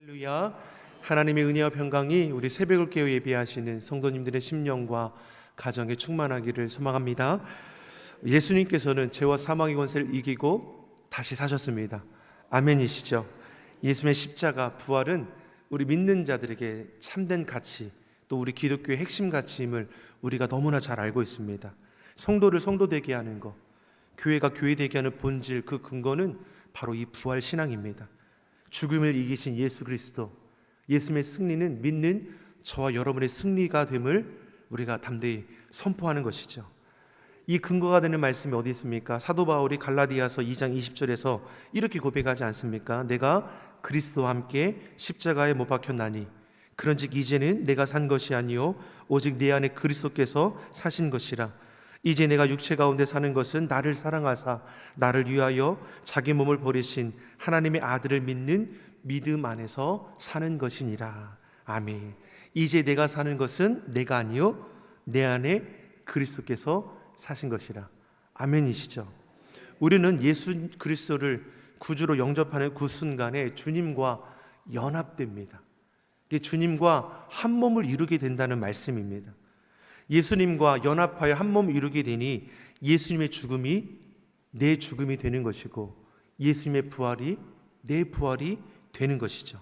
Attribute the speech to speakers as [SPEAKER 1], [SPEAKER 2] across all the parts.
[SPEAKER 1] 할렐루야. 하나님의 은혜와 평강이 우리 새벽을 깨어 예배하시는 성도님들의 심령과 가정에 충만하기를 소망합니다. 예수님께서는 죄와 사망의 권세를 이기고 다시 사셨습니다. 아멘이시죠? 예수님의 십자가 부활은 우리 믿는 자들에게 참된 가치, 또 우리 기독교의 핵심 가치임을 우리가 너무나 잘 알고 있습니다. 성도를 성도되게 하는 것, 교회가 교회되게 하는 본질, 그 근거는 바로 이 부활 신앙입니다. 죽음을 이기신 예수 그리스도, 예수님의 승리는 믿는 저와 여러분의 승리가 됨을 우리가 담대히 선포하는 것이죠. 이 근거가 되는 말씀이 어디 있습니까? 사도 바울이 갈라디아서 2장 20절에서 이렇게 고백하지 않습니까? 내가 그리스도와 함께 십자가에 못 박혔나니 그런즉 이제는 내가 산 것이 아니요 오직 내 안에 그리스도께서 사신 것이라. 이제 내가 육체 가운데 사는 것은 나를 사랑하사 나를 위하여 자기 몸을 버리신 하나님의 아들을 믿는 믿음 안에서 사는 것이니라. 아멘. 이제 내가 사는 것은 내가 아니요 내 안에 그리스도께서 사신 것이라. 아멘이시죠? 우리는 예수 그리스도를 구주로 영접하는 그 순간에 주님과 연합됩니다. 이게 주님과 한 몸을 이루게 된다는 말씀입니다. 예수님과 연합하여 한 몸을 이루게 되니 예수님의 죽음이 내 죽음이 되는 것이고 예수님의 부활이 내 부활이 되는 것이죠.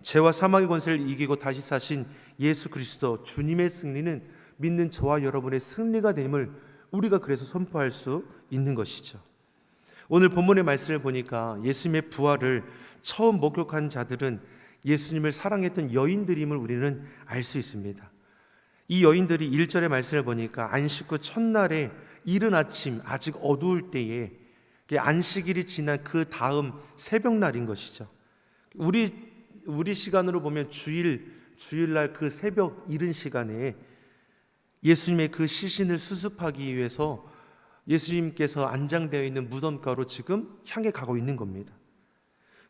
[SPEAKER 1] 죄와 사망의 권세를 이기고 다시 사신 예수 그리스도 주님의 승리는 믿는 저와 여러분의 승리가 됨을 우리가 그래서 선포할 수 있는 것이죠. 오늘 본문의 말씀을 보니까 예수님의 부활을 처음 목격한 자들은 예수님을 사랑했던 여인들임을 우리는 알 수 있습니다. 이 여인들이 1절의 말씀을 보니까 안식 후 첫날에 이른 아침 아직 어두울 때에 안식일이 지난 그 다음 새벽날인 것이죠. 우리 시간으로 보면 주일날 그 새벽 이른 시간에 예수님의 그 시신을 수습하기 위해서 예수님께서 안장되어 있는 무덤가로 지금 향해 가고 있는 겁니다.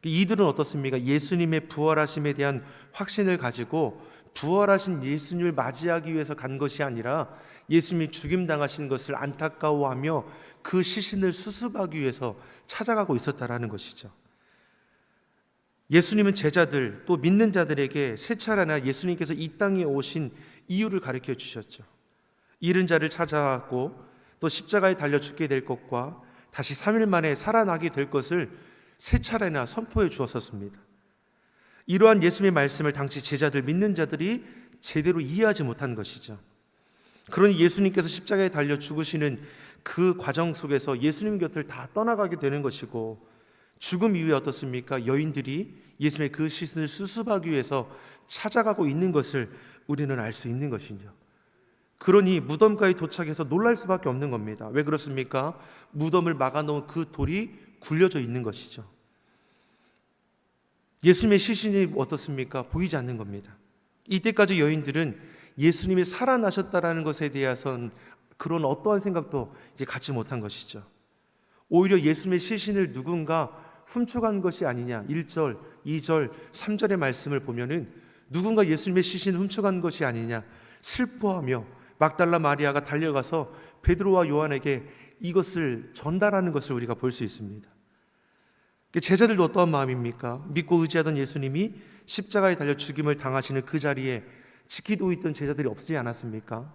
[SPEAKER 1] 이들은 어떻습니까? 예수님의 부활하심에 대한 확신을 가지고 부활하신 예수님을 맞이하기 위해서 간 것이 아니라 예수님이 죽임당하신 것을 안타까워하며 그 시신을 수습하기 위해서 찾아가고 있었다라는 것이죠. 예수님은 제자들 또 믿는 자들에게 세 차례나 예수님께서 이 땅에 오신 이유를 가르쳐 주셨죠. 잃은 자를 찾아왔고 또 십자가에 달려 죽게 될 것과 다시 3일 만에 살아나게 될 것을 세 차례나 선포해 주었습니다. 이러한 예수님의 말씀을 당시 제자들 믿는 자들이 제대로 이해하지 못한 것이죠. 그러니 예수님께서 십자가에 달려 죽으시는 그 과정 속에서 예수님 곁을 다 떠나가게 되는 것이고 죽음 이후에 어떻습니까? 여인들이 예수님의 그 시신을 수습하기 위해서 찾아가고 있는 것을 우리는 알 수 있는 것이죠. 그러니 무덤가에 도착해서 놀랄 수밖에 없는 겁니다. 왜 그렇습니까? 무덤을 막아놓은 그 돌이 굴려져 있는 것이죠. 예수님의 시신이 어떻습니까? 보이지 않는 겁니다. 이때까지 여인들은 예수님이 살아나셨다라는 것에 대해서는 그런 어떠한 생각도 이제 갖지 못한 것이죠. 오히려 예수님의 시신을 누군가 훔쳐간 것이 아니냐. 1절, 2절, 3절의 말씀을 보면은 누군가 예수님의 시신을 훔쳐간 것이 아니냐 슬퍼하며 막달라 마리아가 달려가서 베드로와 요한에게 이것을 전달하는 것을 우리가 볼 수 있습니다. 제자들도 어떠한 마음입니까? 믿고 의지하던 예수님이 십자가에 달려 죽임을 당하시는 그 자리에 지키고 있던 제자들이 없지 않았습니까?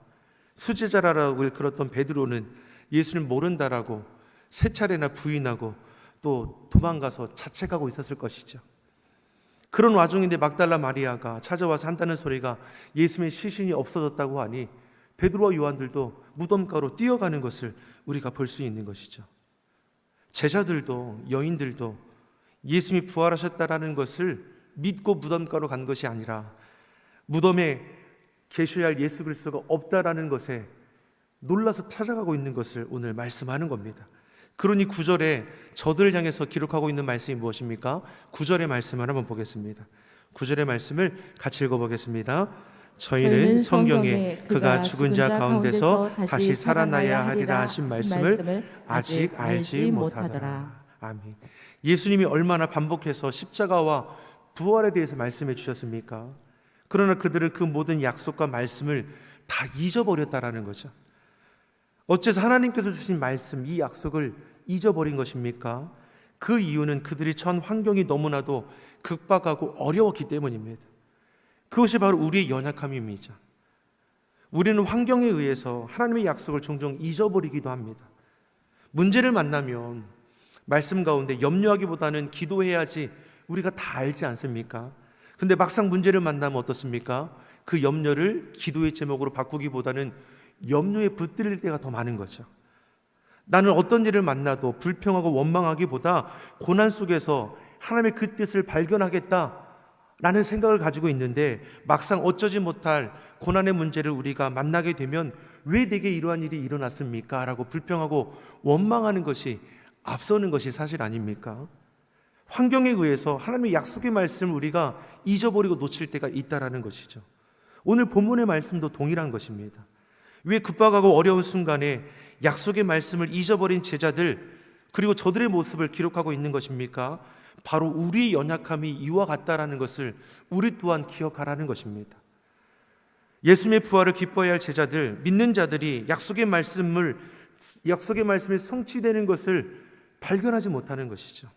[SPEAKER 1] 수제자라고 일컬었던 베드로는 예수를 모른다라고 세 차례나 부인하고 또 도망가서 자책하고 있었을 것이죠. 그런 와중인데 막달라 마리아가 찾아와서 한다는 소리가 예수님의 시신이 없어졌다고 하니 베드로와 요한들도 무덤가로 뛰어가는 것을 우리가 볼 수 있는 것이죠. 제자들도 여인들도 예수님이 부활하셨다라는 것을 믿고 무덤가로 간 것이 아니라 무덤에 계셔야 할 예수 그리스도가 없다라는 것에 놀라서 찾아가고 있는 것을 오늘 말씀하는 겁니다. 그러니 9절에 저들을 향해서 기록하고 있는 말씀이 무엇입니까? 9절의 말씀을 한번 보겠습니다. 9절의 말씀을 같이 읽어보겠습니다. 저희는 성경에 그가 죽은 자 가운데서 다시 살아나야 하리라 하신 말씀을 아직 알지 못하더라. 아멘. 예수님이 얼마나 반복해서 십자가와 부활에 대해서 말씀해 주셨습니까? 그러나 그들은 그 모든 약속과 말씀을 다 잊어버렸다라는 거죠. 어째서 하나님께서 주신 말씀, 이 약속을 잊어버린 것입니까? 그 이유는 그들이 처한 환경이 너무나도 극박하고 어려웠기 때문입니다. 그것이 바로 우리의 연약함입니다. 우리는 환경에 의해서 하나님의 약속을 종종 잊어버리기도 합니다. 문제를 만나면 말씀 가운데 염려하기보다는 기도해야지 우리가 다 알지 않습니까? 근데 막상 문제를 만나면 어떻습니까? 그 염려를 기도의 제목으로 바꾸기보다는 염려에 붙들릴 때가 더 많은 거죠. 나는 어떤 일을 만나도 불평하고 원망하기보다 고난 속에서 하나님의 그 뜻을 발견하겠다라는 생각을 가지고 있는데, 막상 어쩌지 못할 고난의 문제를 우리가 만나게 되면 왜 내게 이러한 일이 일어났습니까? 라고 불평하고 원망하는 것이 앞서는 것이 사실 아닙니까? 환경에 의해서 하나님의 약속의 말씀을 우리가 잊어버리고 놓칠 때가 있다라는 것이죠. 오늘 본문의 말씀도 동일한 것입니다. 왜 급박하고 어려운 순간에 약속의 말씀을 잊어버린 제자들, 그리고 저들의 모습을 기록하고 있는 것입니까? 바로 우리의 연약함이 이와 같다라는 것을 우리 또한 기억하라는 것입니다. 예수님의 부활을 기뻐해야 할 제자들, 믿는 자들이 약속의 말씀이 성취되는 것을 발견하지 못하는 것이죠.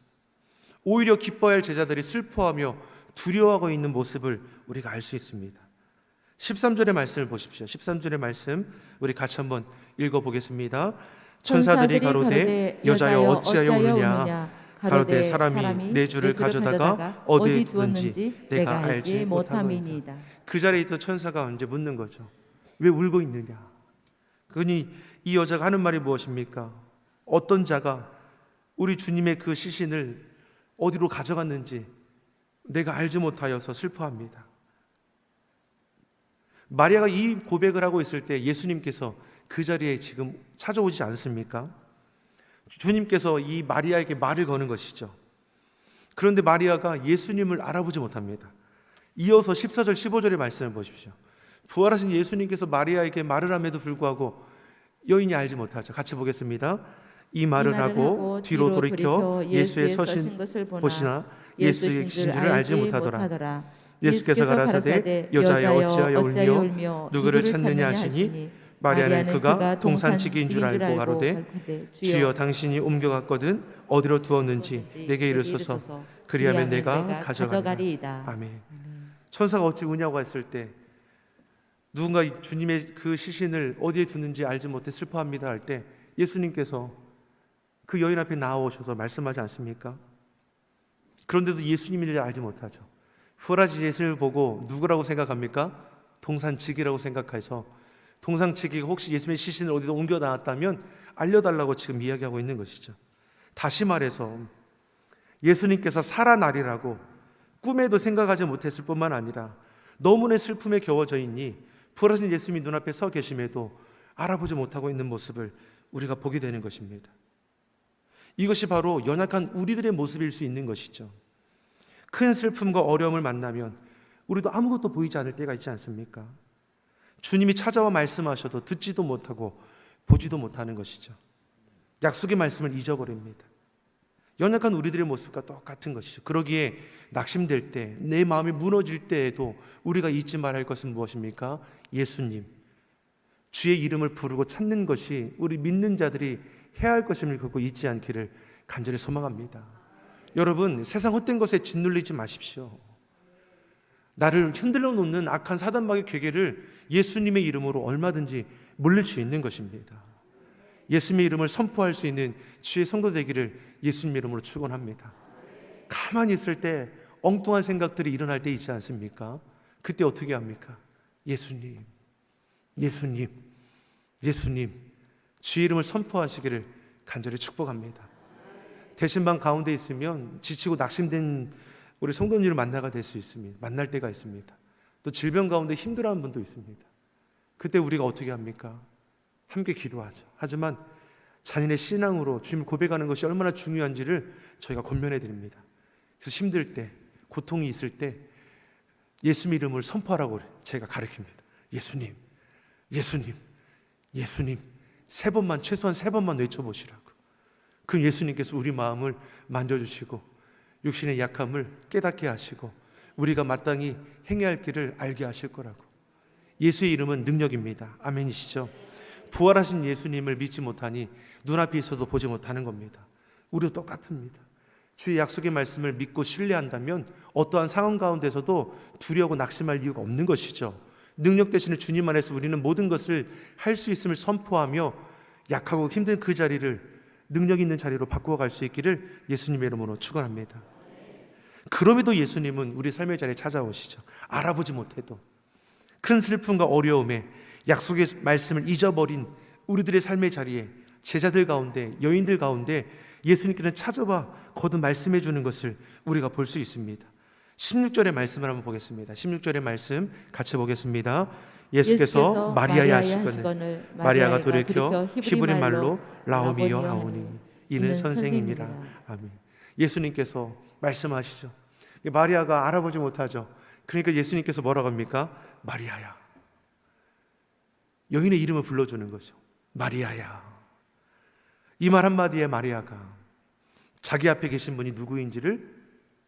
[SPEAKER 1] 오히려 기뻐해야 할 제자들이 슬퍼하며 두려워하고 있는 모습을 우리가 알 수 있습니다. 13절의 말씀을 보십시오. 13절의 말씀 우리 같이 한번 읽어보겠습니다. 천사들이 가로되 여자여 어찌하여 우느냐. 가로되 사람이 내 주를 가져다가 어디에 두었는지 내가 알지 못함이니이다. 그 자리에 있던 천사가 이제 묻는 거죠. 왜 울고 있느냐. 그러니 이 여자가 하는 말이 무엇입니까? 어떤 자가 우리 주님의 그 시신을 어디로 가져갔는지 내가 알지 못하여서 슬퍼합니다. 마리아가 이 고백을 하고 있을 때 예수님께서 그 자리에 지금 찾아오지 않습니까? 주님께서 이 마리아에게 말을 거는 것이죠. 그런데 마리아가 예수님을 알아보지 못합니다. 이어서 14절 15절의 말씀을 보십시오. 부활하신 예수님께서 마리아에게 말을 함에도 불구하고 여인이 알지 못하죠. 같이 보겠습니다. 이 말을 하고 뒤로 돌이켜 예수의 서신 것을 보시나 예수의 신 줄을 알지 못하더라. 예수께서 가라사대 여자여 어찌하여 울며 누구를 찾느냐 하시니 마리아는 그가 동산치기인 줄 알고 가로되 주여 당신이 옮겨갔거든 어디로 두었는지 내게 이르소서 그리하면 내가 가져가리이다. 아멘. 천사가 어찌 우냐고 했을 때 누군가 주님의 그 시신을 어디에 두는지 알지 못해 슬퍼합니다 할 때 예수님께서 그 여인 앞에 나와오셔서 말씀하지 않습니까? 그런데도 예수님인지 알지 못하죠. 부활하신 예수님을 보고 누구라고 생각합니까? 동산치기라고 생각해서 동산치기가 혹시 예수님의 시신을 어디다 옮겨 놨다면 알려달라고 지금 이야기하고 있는 것이죠. 다시 말해서 예수님께서 살아나리라고 꿈에도 생각하지 못했을 뿐만 아니라 너무나 슬픔에 겨워져 있니 부활하신 예수님이 눈앞에 서 계심에도 알아보지 못하고 있는 모습을 우리가 보게 되는 것입니다. 이것이 바로 연약한 우리들의 모습일 수 있는 것이죠. 큰 슬픔과 어려움을 만나면 우리도 아무것도 보이지 않을 때가 있지 않습니까? 주님이 찾아와 말씀하셔도 듣지도 못하고 보지도 못하는 것이죠. 약속의 말씀을 잊어버립니다. 연약한 우리들의 모습과 똑같은 것이죠. 그러기에 낙심될 때, 내 마음이 무너질 때에도 우리가 잊지 말아야 할 것은 무엇입니까? 예수님, 주의 이름을 부르고 찾는 것이 우리 믿는 자들이 해야 할 것임을 그거 잊지 않기를 간절히 소망합니다. 여러분, 세상 헛된 것에 짓눌리지 마십시오. 나를 흔들어 놓는 악한 사단마귀의 괴계를 예수님의 이름으로 얼마든지 물릴 수 있는 것입니다. 예수님의 이름을 선포할 수 있는 주의 성도 되기를 예수님의 이름으로 축원합니다. 가만히 있을 때 엉뚱한 생각들이 일어날 때 있지 않습니까? 그때 어떻게 합니까? 예수님, 예수님, 예수님, 주의 이름을 선포하시기를 간절히 축복합니다. 대신방 가운데 있으면 지치고 낙심된 우리 성도님을 만나게 될 수 있습니다. 만날 때가 있습니다. 또 질병 가운데 힘들어하는 분도 있습니다. 그때 우리가 어떻게 합니까? 함께 기도하죠. 하지만 자신의 신앙으로 주님을 고백하는 것이 얼마나 중요한지를 저희가 권면해 드립니다. 그래서 힘들 때, 고통이 있을 때 예수님 이름을 선포하라고 제가 가르칩니다. 예수님, 예수님, 예수님 최소한 세 번만 외쳐보시라고. 그럼 예수님께서 우리 마음을 만져주시고 육신의 약함을 깨닫게 하시고 우리가 마땅히 행해야 할 길을 알게 하실 거라고. 예수의 이름은 능력입니다. 아멘이시죠? 부활하신 예수님을 믿지 못하니 눈앞에 있어도 보지 못하는 겁니다. 우리도 똑같습니다. 주의 약속의 말씀을 믿고 신뢰한다면 어떠한 상황 가운데서도 두려워하고 낙심할 이유가 없는 것이죠. 능력 되시는 주님 안에서 우리는 모든 것을 할 수 있음을 선포하며 약하고 힘든 그 자리를 능력 있는 자리로 바꾸어 갈 수 있기를 예수님의 이름으로 축원합니다. 그럼에도 예수님은 우리 삶의 자리에 찾아오시죠. 알아보지 못해도 큰 슬픔과 어려움에 약속의 말씀을 잊어버린 우리들의 삶의 자리에 제자들 가운데, 여인들 가운데 예수님께는 찾아와 거듭 말씀해 주는 것을 우리가 볼 수 있습니다. 16절의 말씀을 한번 보겠습니다. 16절의 말씀 같이 보겠습니다. 예수께서 마리아야 하시거늘 마리아가 돌이켜 히브리 말로 라오미여 하오니 이는 선생이니라. 아멘. 예수님께서 말씀하시죠. 마리아가 알아보지 못하죠. 그러니까 예수님께서 뭐라고 합니까? 마리아야. 여인의 이름을 불러주는 거죠. 마리아야. 이 말 한마디에 마리아가 자기 앞에 계신 분이 누구인지를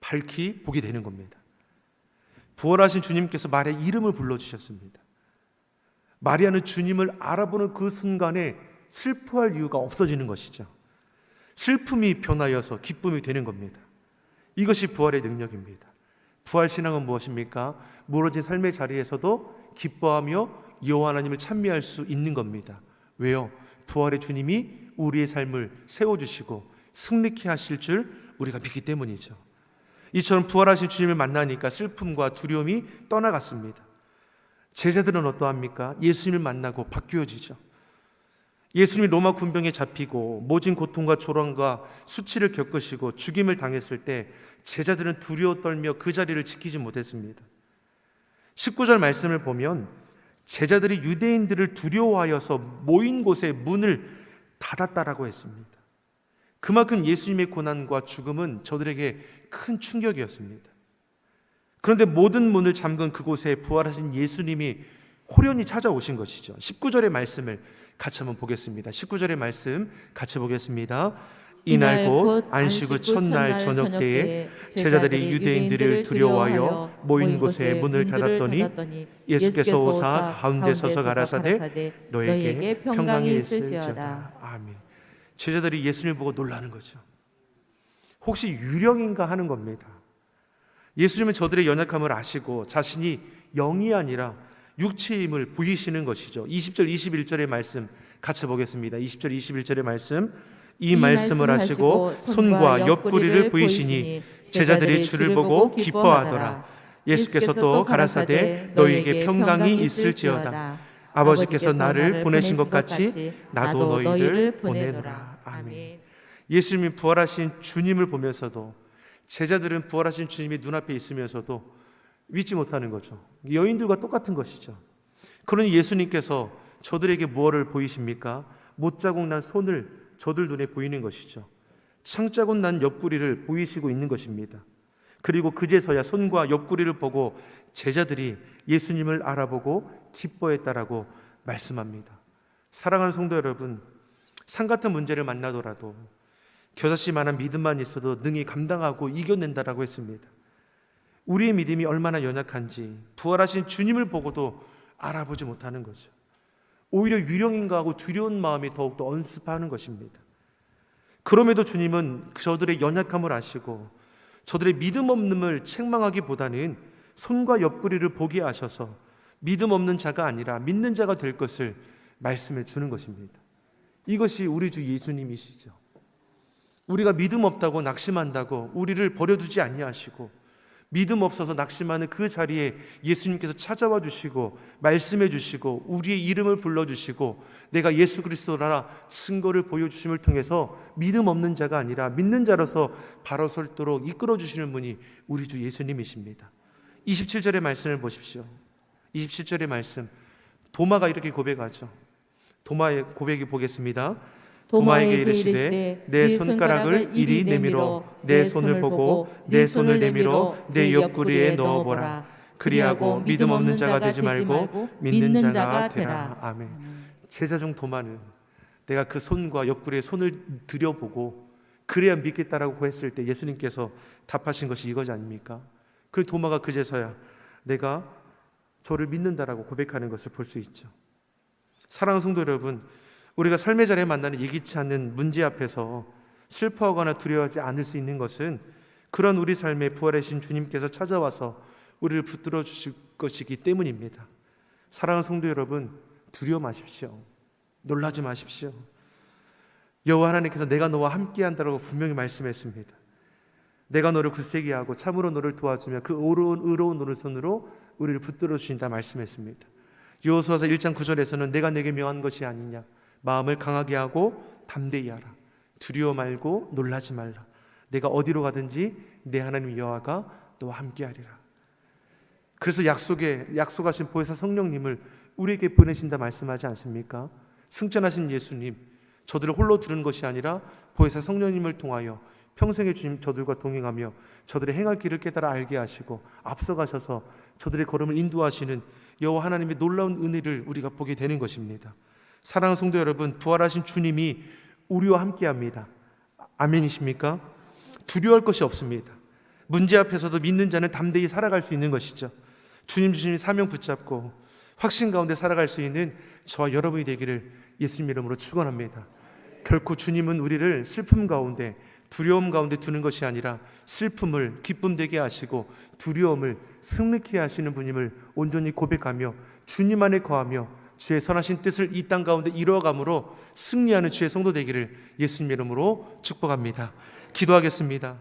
[SPEAKER 1] 밝히 보게 되는 겁니다. 부활하신 주님께서 마리아의 이름을 불러주셨습니다. 마리아는 주님을 알아보는 그 순간에 슬퍼할 이유가 없어지는 것이죠. 슬픔이 변하여서 기쁨이 되는 겁니다. 이것이 부활의 능력입니다. 부활신앙은 무엇입니까? 무너진 삶의 자리에서도 기뻐하며 여호와 하나님을 찬미할 수 있는 겁니다. 왜요? 부활의 주님이 우리의 삶을 세워주시고 승리케 하실 줄 우리가 믿기 때문이죠. 이처럼 부활하신 주님을 만나니까 슬픔과 두려움이 떠나갔습니다. 제자들은 어떠합니까? 예수님을 만나고 바뀌어지죠. 예수님이 로마 군병에 잡히고 모진 고통과 조롱과 수치를 겪으시고 죽임을 당했을 때 제자들은 두려워 떨며 그 자리를 지키지 못했습니다. 19절 말씀을 보면 제자들이 유대인들을 두려워하여서 모인 곳에 문을 닫았다라고 했습니다. 그만큼 예수님의 고난과 죽음은 저들에게 큰 충격이었습니다. 그런데 모든 문을 잠근 그곳에 부활하신 예수님이 호련히 찾아오신 것이죠. 19절의 말씀을 같이 한번 보겠습니다. 19절의 말씀 같이 보겠습니다. 이날 곧 안식 후 첫날 저녁 때에 제자들이 유대인들을 두려워하여 모인 곳에 문을 닫았더니 예수께서 오사 가운데 서서 가라사대 너에게 평강이 있을지어다. 아멘. 제자들이 예수님을 보고 놀라는 거죠. 혹시 유령인가 하는 겁니다. 예수님은 저들의 연약함을 아시고 자신이 영이 아니라 육체의 힘을 보이시는 것이죠. 20절 21절의 말씀 같이 보겠습니다. 20절 21절의 말씀. 이 말씀을 하시고 손과 옆구리를 보이시니 제자들이 주를 보고 기뻐하더라. 예수께서 또 가라사대 너희에게 평강이 있을지어다. 아버지께서 나를 보내신 것 같이 나도 너희를 보내노라. 아멘. 예수님이 부활하신 주님을 보면서도 제자들은 부활하신 주님이 눈앞에 있으면서도 믿지 못하는 거죠. 여인들과 똑같은 것이죠. 그러니 예수님께서 저들에게 무엇을 보이십니까? 못자국 난 손을 저들 눈에 보이는 것이죠. 창자국 난 옆구리를 보이시고 있는 것입니다. 그리고 그제서야 손과 옆구리를 보고 제자들이 예수님을 알아보고 기뻐했다라고 말씀합니다. 사랑하는 성도 여러분, 산 같은 문제를 만나더라도 겨자씨만한 믿음만 있어도 능히 감당하고 이겨낸다라고 했습니다. 우리의 믿음이 얼마나 연약한지 부활하신 주님을 보고도 알아보지 못하는 거죠. 오히려 유령인가 하고 두려운 마음이 더욱더 언습하는 것입니다. 그럼에도 주님은 저들의 연약함을 아시고 저들의 믿음 없음을 책망하기보다는 손과 옆구리를 보게 하셔서 믿음 없는 자가 아니라 믿는 자가 될 것을 말씀해 주는 것입니다. 이것이 우리 주 예수님이시죠. 우리가 믿음 없다고 낙심한다고 우리를 버려두지 아니하시고 믿음 없어서 낙심하는 그 자리에 예수님께서 찾아와 주시고 말씀해 주시고 우리의 이름을 불러주시고 내가 예수 그리스도라 증거를 보여주심을 통해서 믿음 없는 자가 아니라 믿는 자로서 바로 설도록 이끌어 주시는 분이 우리 주 예수님이십니다. 27절의 말씀을 보십시오. 27절의 말씀, 도마가 이렇게 고백하죠. 도마의 고백이 보겠습니다. 도마에게 이르시되 내 손가락을 이리 내밀어 내 손을 보고 내 손을 내밀어 내 옆구리에 넣어보라. 그리하고 믿음 없는 자가 되지 말고 믿는 자가 되라. 아멘. 제자 중 도마는 내가 그 손과 옆구리에 손을 들여보고 그래야 믿겠다라고 했을 때 예수님께서 답하신 것이 이거지 아닙니까? 그 도마가 그제서야 내가 저를 믿는다라고 고백하는 것을 볼 수 있죠. 사랑하는 성도 여러분, 우리가 삶의 자리에 만나는 예기치 않는 문제 앞에서 슬퍼하거나 두려워하지 않을 수 있는 것은 그런 우리 삶에 부활하신 주님께서 찾아와서 우리를 붙들어 주실 것이기 때문입니다. 사랑하는 성도 여러분, 두려워 마십시오. 놀라지 마십시오. 여호와 하나님께서 내가 너와 함께한다라고 분명히 말씀했습니다. 내가 너를 굳세게 하고 참으로 너를 도와주며 그 의로운 오른손으로 우리를 붙들어 주신다 말씀했습니다. 여호수아서 1장 9절에서는 내가 내게 명한 것이 아니냐, 마음을 강하게 하고 담대히 하라, 두려워 말고 놀라지 말라, 내가 어디로 가든지 내 하나님 여호와가 너와 함께하리라. 그래서 약속하신 보혜사 성령님을 우리에게 보내신다 말씀하지 않습니까? 승천하신 예수님, 저들을 홀로 두는 것이 아니라 보혜사 성령님을 통하여 평생의 주님 저들과 동행하며 저들의 행할 길을 깨달아 알게 하시고 앞서가셔서 저들의 걸음을 인도하시는 여호와 하나님의 놀라운 은혜를 우리가 보게 되는 것입니다. 사랑하는 성도 여러분, 부활하신 주님이 우리와 함께합니다. 아멘이십니까? 두려워할 것이 없습니다. 문제 앞에서도 믿는 자는 담대히 살아갈 수 있는 것이죠. 주님 주신 사명 붙잡고 확신 가운데 살아갈 수 있는 저와 여러분이 되기를 예수님 이름으로 축원합니다. 결코 주님은 우리를 슬픔 가운데, 두려움 가운데 두는 것이 아니라 슬픔을 기쁨 되게 하시고 두려움을 승리케 하시는 분임을 온전히 고백하며 주님 안에 거하며 주의 선하신 뜻을 이 땅 가운데 이루어감으로 승리하는 주의 성도 되기를 예수님 이름으로 축복합니다. 기도하겠습니다.